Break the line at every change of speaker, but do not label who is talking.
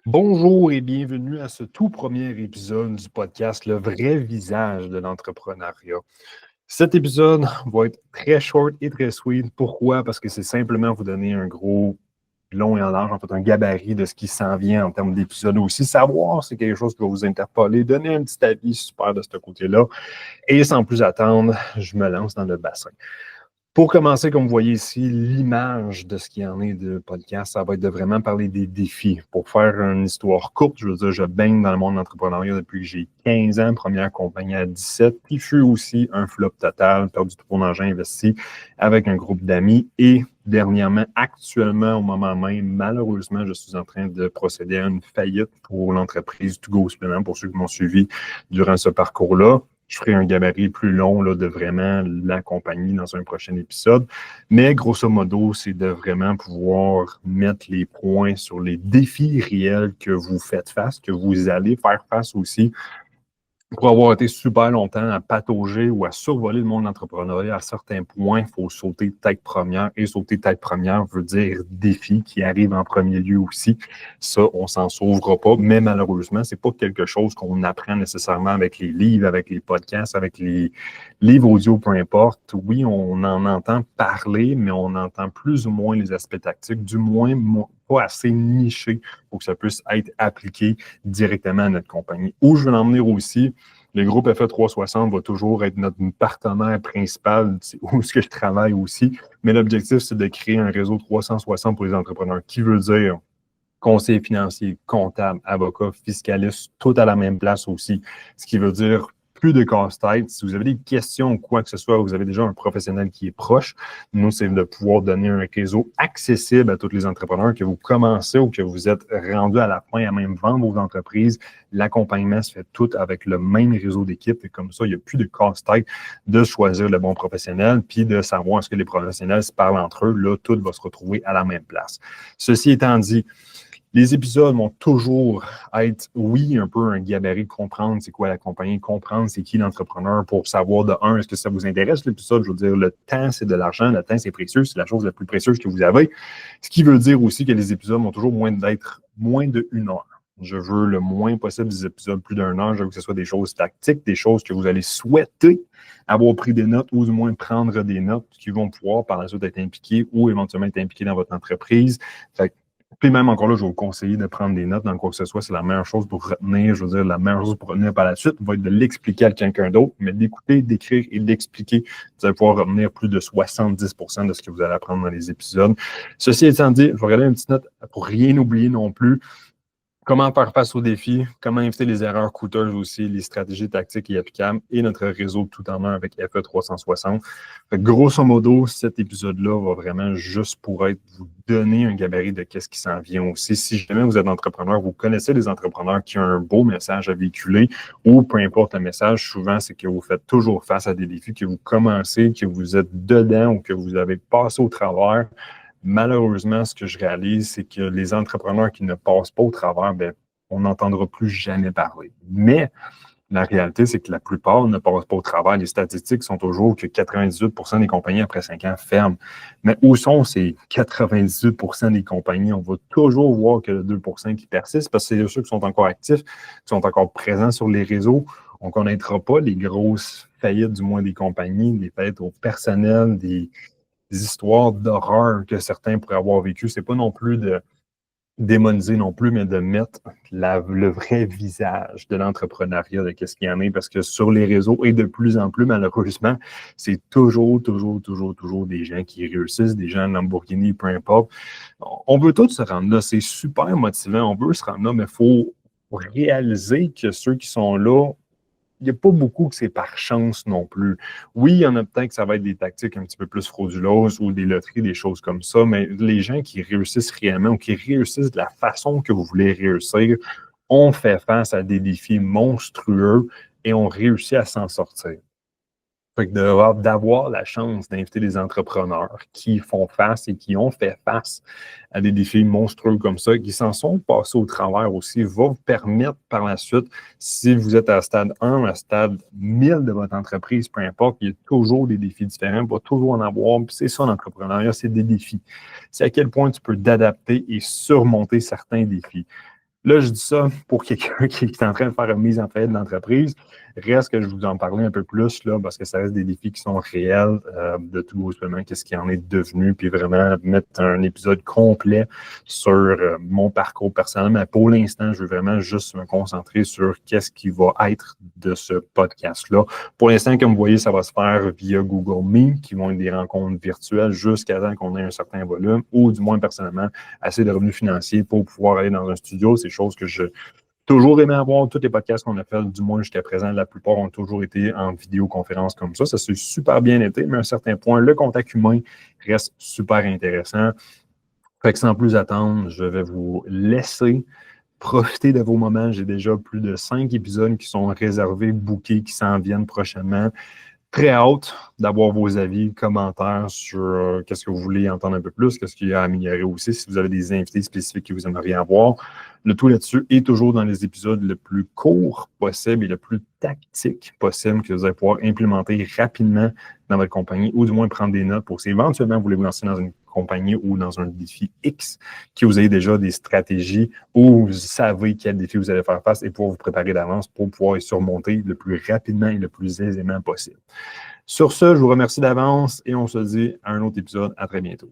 Bonjour et bienvenue à ce tout premier épisode du podcast Le vrai visage de l'entrepreneuriat. Cet épisode va être très short et très sweet. Pourquoi? Parce que c'est simplement vous donner un gros long et en large, en fait, un gabarit de ce qui s'en vient en termes d'épisodes aussi. Savoir si c'est quelque chose qui va vous interpeller, donner un petit avis super de ce côté-là. Et sans plus attendre, je me lance dans le bassin. Pour commencer, comme vous voyez ici, l'image de ce qu'il y en est de podcast, ça va être de vraiment parler des défis. Pour faire une histoire courte, je veux dire, je baigne dans le monde de l'entrepreneuriat depuis que j'ai 15 ans, première compagnie à 17, qui fut aussi un flop total, perdu tout mon argent investi avec un groupe d'amis. Et dernièrement, actuellement, au moment même, malheureusement, je suis en train de procéder à une faillite pour l'entreprise To Go Supplément, pour ceux qui m'ont suivi durant ce parcours-là. Je ferai un gabarit plus long là, de vraiment l'accompagner dans un prochain épisode. Mais grosso modo, c'est de vraiment pouvoir mettre les points sur les défis réels que vous faites face, que vous allez faire face aussi. Pour avoir été super longtemps à patauger ou à survoler le monde entrepreneurial à certains points, il faut sauter tête première. Et sauter tête première veut dire défi qui arrive en premier lieu aussi. Ça, on s'en sauvera pas. Mais malheureusement, c'est pas quelque chose qu'on apprend nécessairement avec les livres, avec les podcasts, avec les livres audio, peu importe. Oui, on en entend parler, mais on entend plus ou moins les aspects tactiques, du moins pas assez niché pour que ça puisse être appliqué directement à notre compagnie. Où je veux l'emmener aussi, le groupe FE 360 va toujours être notre partenaire principal, où ce que je travaille aussi. Mais l'objectif, c'est de créer un réseau 360 pour les entrepreneurs, qui veut dire conseiller financier, comptable, avocat, fiscaliste, tout à la même place aussi. Ce qui veut dire plus de casse-tête. Si vous avez des questions ou quoi que ce soit, vous avez déjà un professionnel qui est proche. Nous, c'est de pouvoir donner un réseau accessible à tous les entrepreneurs, que vous commencez ou que vous êtes rendu à la fin à même vendre vos entreprises. L'accompagnement se fait tout avec le même réseau d'équipe. Et comme ça, il n'y a plus de casse-tête de choisir le bon professionnel puis de savoir est-ce que les professionnels se parlent entre eux. Là, tout va se retrouver à la même place. Ceci étant dit, les épisodes vont toujours être, oui, un peu un gabarit, comprendre c'est quoi la compagnie, comprendre c'est qui l'entrepreneur pour savoir de un, est-ce que ça vous intéresse l'épisode? Je veux dire, le temps, c'est de l'argent, le temps, c'est précieux, c'est la chose la plus précieuse que vous avez. Ce qui veut dire aussi que les épisodes vont toujours d'être moins de 1 heure. Je veux le moins possible des épisodes plus d'1 heure. Je veux que ce soit des choses tactiques, des choses que vous allez souhaiter avoir pris des notes ou du moins prendre des notes qui vont pouvoir par la suite être impliquées ou éventuellement être impliquées dans votre entreprise. Fait que, puis même encore là, je vais vous conseiller de prendre des notes dans quoi que ce soit. C'est la meilleure chose pour retenir. Je veux dire, la meilleure chose pour retenir par la suite va être de l'expliquer à quelqu'un d'autre, mais d'écouter, d'écrire et d'expliquer. Vous allez pouvoir retenir plus de 70% de ce que vous allez apprendre dans les épisodes. Ceci étant dit, je vais regarder une petite note pour rien oublier non plus. Comment faire face aux défis, comment éviter les erreurs coûteuses aussi, les stratégies tactiques et applicables et notre réseau tout en un avec FE 360. Fait que grosso modo, cet épisode-là va vraiment juste pour être vous donner un gabarit de qu'est-ce qui s'en vient aussi. Si jamais vous êtes entrepreneur, vous connaissez des entrepreneurs qui ont un beau message à véhiculer ou peu importe le message, souvent c'est que vous faites toujours face à des défis, que vous commencez, que vous êtes dedans ou que vous avez passé au travers. Malheureusement, ce que je réalise, c'est que les entrepreneurs qui ne passent pas au travers, bien, on n'entendra plus jamais parler. Mais la réalité, c'est que la plupart ne passent pas au travers. Les statistiques sont toujours que 98% des compagnies, après 5 ans, ferment. Mais où sont ces 98% des compagnies? On va toujours voir que le 2% qui persistent parce que c'est ceux qui sont encore actifs, qui sont encore présents sur les réseaux. On ne connaîtra pas les grosses faillites, du moins des compagnies, des faillites au personnel, des histoires d'horreur que certains pourraient avoir vécues. C'est pas non plus de démoniser non plus, mais de mettre le vrai visage de l'entrepreneuriat, de qu'est-ce qu'il y en a, parce que sur les réseaux, et de plus en plus, malheureusement, c'est toujours des gens qui réussissent, des gens Lamborghini, peu importe. On veut tous se rendre là, c'est super motivant, on veut se rendre là, mais il faut réaliser que ceux qui sont là, il n'y a pas beaucoup que c'est par chance non plus. Oui, il y en a peut-être que ça va être des tactiques un petit peu plus frauduleuses ou des loteries, des choses comme ça, mais les gens qui réussissent réellement ou qui réussissent de la façon que vous voulez réussir ont fait face à des défis monstrueux et ont réussi à s'en sortir. Fait que d'avoir la chance d'inviter des entrepreneurs qui font face et qui ont fait face à des défis monstrueux comme ça, qui s'en sont passés au travers aussi, va vous permettre par la suite, si vous êtes à stade 1, à stade 1000 de votre entreprise, peu importe, il y a toujours des défis différents, il va toujours en avoir, puis c'est ça l'entrepreneuriat, c'est des défis. C'est à quel point tu peux t'adapter et surmonter certains défis. Là, je dis ça pour quelqu'un qui est en train de faire une mise en faillite d'entreprise. Reste que je vous en parlais un peu plus, là, parce que ça reste des défis qui sont réels de tout simplement qu'est-ce qui en est devenu, puis vraiment mettre un épisode complet sur mon parcours personnel. Mais pour l'instant, je veux vraiment juste me concentrer sur qu'est-ce qui va être de ce podcast-là. Pour l'instant, comme vous voyez, ça va se faire via Google Meet, qui vont être des rencontres virtuelles jusqu'à temps qu'on ait un certain volume, ou du moins personnellement, assez de revenus financiers pour pouvoir aller dans un studio. C'est chose que je toujours aimé avoir. Tous les podcasts qu'on a fait, du moins jusqu'à présent, la plupart ont toujours été en vidéoconférence comme ça. Ça s'est super bien été, mais à un certain point, le contact humain reste super intéressant. Fait que sans plus attendre, je vais vous laisser profiter de vos moments. J'ai déjà plus de 5 épisodes qui sont réservés, bookés, qui s'en viennent prochainement. Très hâte d'avoir vos avis, commentaires sur qu'est-ce que vous voulez entendre un peu plus, qu'est-ce qu'il y a à améliorer aussi, si vous avez des invités spécifiques que vous aimeriez avoir. Le tout là-dessus est toujours dans les épisodes le plus court possible et le plus tactique possible que vous allez pouvoir implémenter rapidement dans votre compagnie ou du moins prendre des notes pour si éventuellement vous voulez vous lancer dans une compagnie ou dans un défi X, que vous ayez déjà des stratégies où vous savez quel défi vous allez faire face et pour vous préparer d'avance pour pouvoir les surmonter le plus rapidement et le plus aisément possible. Sur ce, je vous remercie d'avance et on se dit à un autre épisode. À très bientôt.